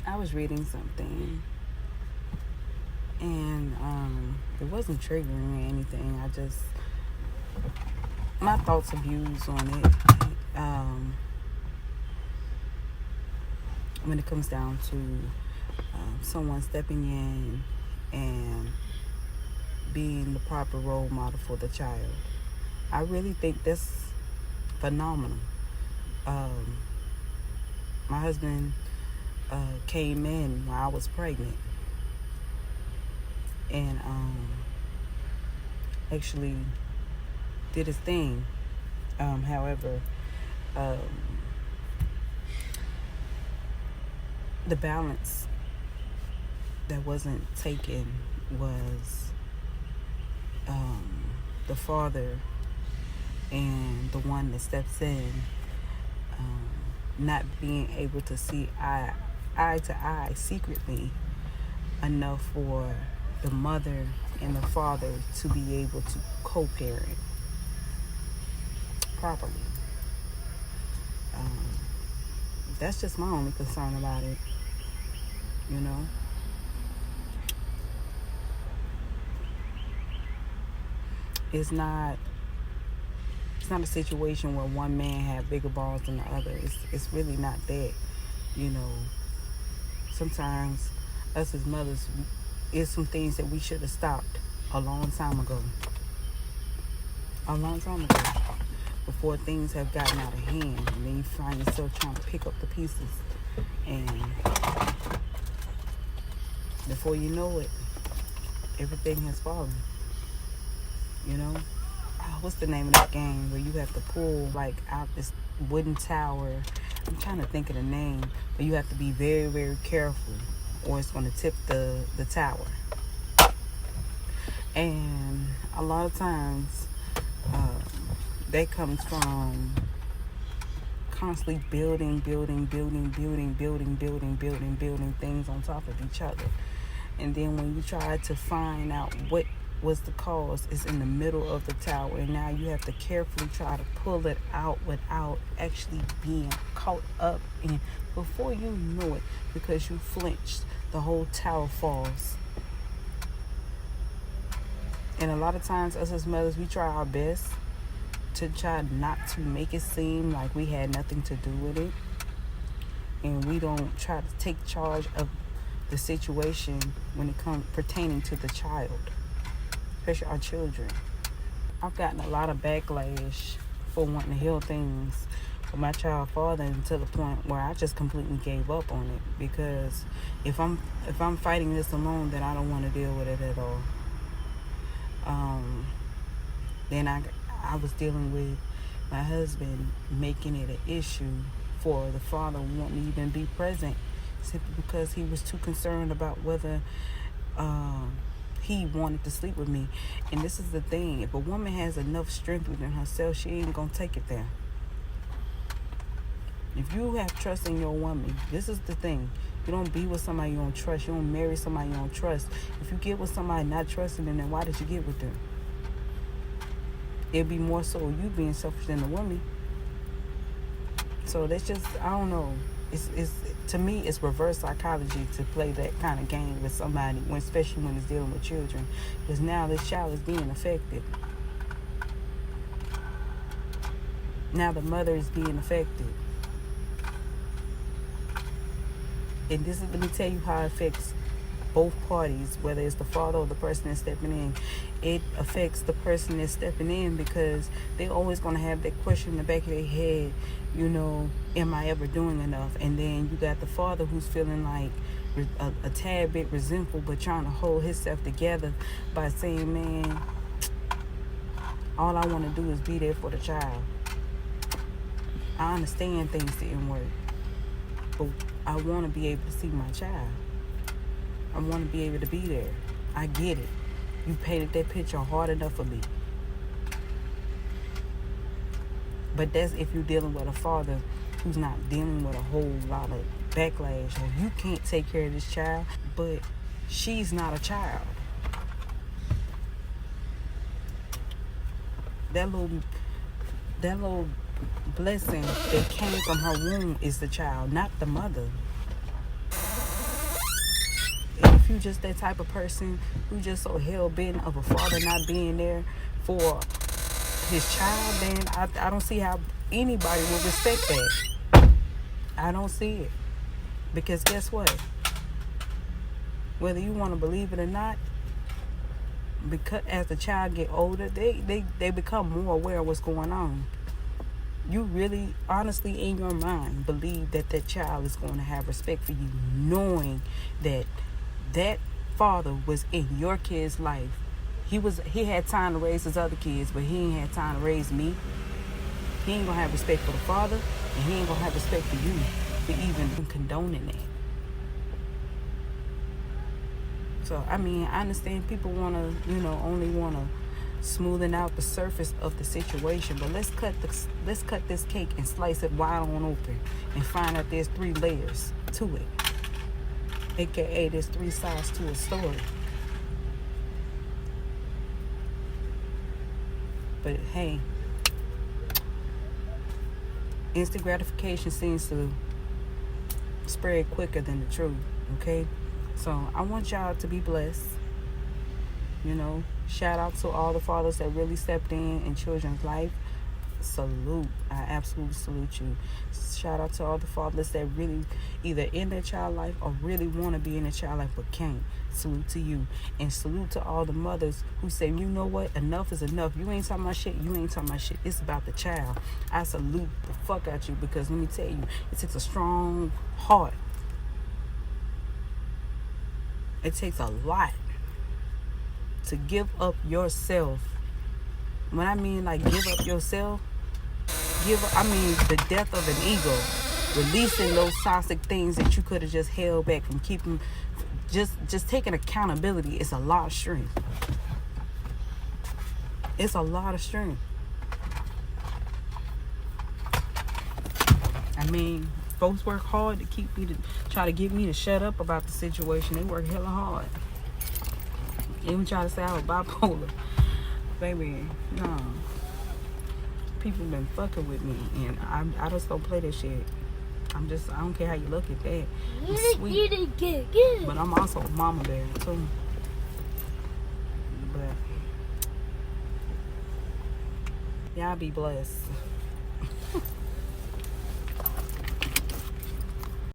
I was reading something, and it wasn't triggering or anything. My thoughts and views on it. When it comes down to someone stepping in and being the proper role model for the child, I really think that's phenomenal. My husband came in while I was pregnant, and actually did his thing. However, the balance that wasn't taken was the father and the one that steps in not being able to see eye to eye secretly enough for the mother and the father to be able to co-parent properly. That's just my only concern about it, you know. It's not a situation where one man have bigger balls than the other. It's really not that, you know. Sometimes us as mothers, it's some things that we should have stopped a long time ago. Before things have gotten out of hand, and then you find yourself trying to pick up the pieces, and before you know it, everything has fallen, you know. What's the name of that game where you have to pull like out this wooden tower? I'm trying to think of the name, but you have to be very, very careful or it's going to tip the tower. And a lot of times that comes from constantly building things on top of each other. And then when you try to find out what was the cause, it's in the middle of the tower, and now you have to carefully try to pull it out without actually being caught up in. Before you know it, because you flinched, the whole tower falls. And a lot of times us as mothers, we try our best to try not to make it seem like we had nothing to do with it, and we don't try to take charge of the situation when it comes pertaining to the child, especially our children. I've gotten a lot of backlash for wanting to heal things with my child father, to the point where I just completely gave up on it, because if I'm fighting this alone, then I don't want to deal with it at all. Then I was dealing with my husband making it an issue for the father wanting to even be present, simply because he was too concerned about whether he wanted to sleep with me. And this is the thing: if a woman has enough strength within herself, she ain't gonna take it there. If you have trust in your woman, this is the thing: you don't be with somebody you don't trust. You don't marry somebody you don't trust. If you get with somebody not trusting them, then why did you get with them? It'd be more so you being selfish than the woman. So that's just, I don't know. It's to me, it's reverse psychology to play that kind of game with somebody, especially when it's dealing with children, because now this child is being affected. Now the mother is being affected. And this is, let me tell you how it affects both parties, whether it's the father or the person that's stepping in. It affects the person that's stepping in, because they're always going to have that question in the back of their head, you know, am I ever doing enough? And then you got the father who's feeling like a tad bit resentful, but trying to hold himself together by saying, man, all I want to do is be there for the child. I understand things didn't work, but I want to be able to see my child. I want to be able to be there. I get it. You painted that picture hard enough for me. But that's if you're dealing with a father who's not dealing with a whole lot of backlash. Or you can't take care of this child, but she's not a child. That little blessing that came from her womb is the child, not the mother. if you just that type of person who just so hell-bent of a father not being there for his child, then I don't see how anybody will respect that. I don't see it. Because guess what? Whether you want to believe it or not, because as the child get older, they become more aware of what's going on. You really, honestly, in your mind, believe that that child is going to have respect for you, knowing that that father was in your kid's life. He had time to raise his other kids, but he ain't had time to raise me. He ain't gonna have respect for the father, and he ain't gonna have respect for you for even condoning that. So I mean, I understand people wanna, only wanna smoothen out the surface of the situation, but let's cut this cake and slice it wide on open and find out there's 3 layers to it, aka there's 3 sides to a story. But hey, instant gratification seems to spread quicker than the truth. Okay, so I want y'all to be blessed. Shout out to all the fathers that really stepped in children's life. Salute. I absolutely salute you. Shout out to all the fathers that really either in their child life or really want to be in their child life but can't. Salute to you. And salute to all the mothers who say, you know what, enough is enough. You ain't talking about shit. You ain't talking about shit. It's about the child. I salute the fuck out you, because let me tell you, it takes a strong heart. It takes a lot to give up yourself. When I mean like give up yourself, I mean the death of an ego, releasing those toxic things that you could have just held back from keeping, just taking accountability. It's a lot of strength. It's a lot of strength. I mean, folks work hard to try to get me to shut up about the situation. They work hella hard. Even try to say I was bipolar. Baby, no. People been fucking with me, and I just don't play that shit. I don't care how you look at that. It's sweet. But I'm also a mama bear, too. But y'all be blessed.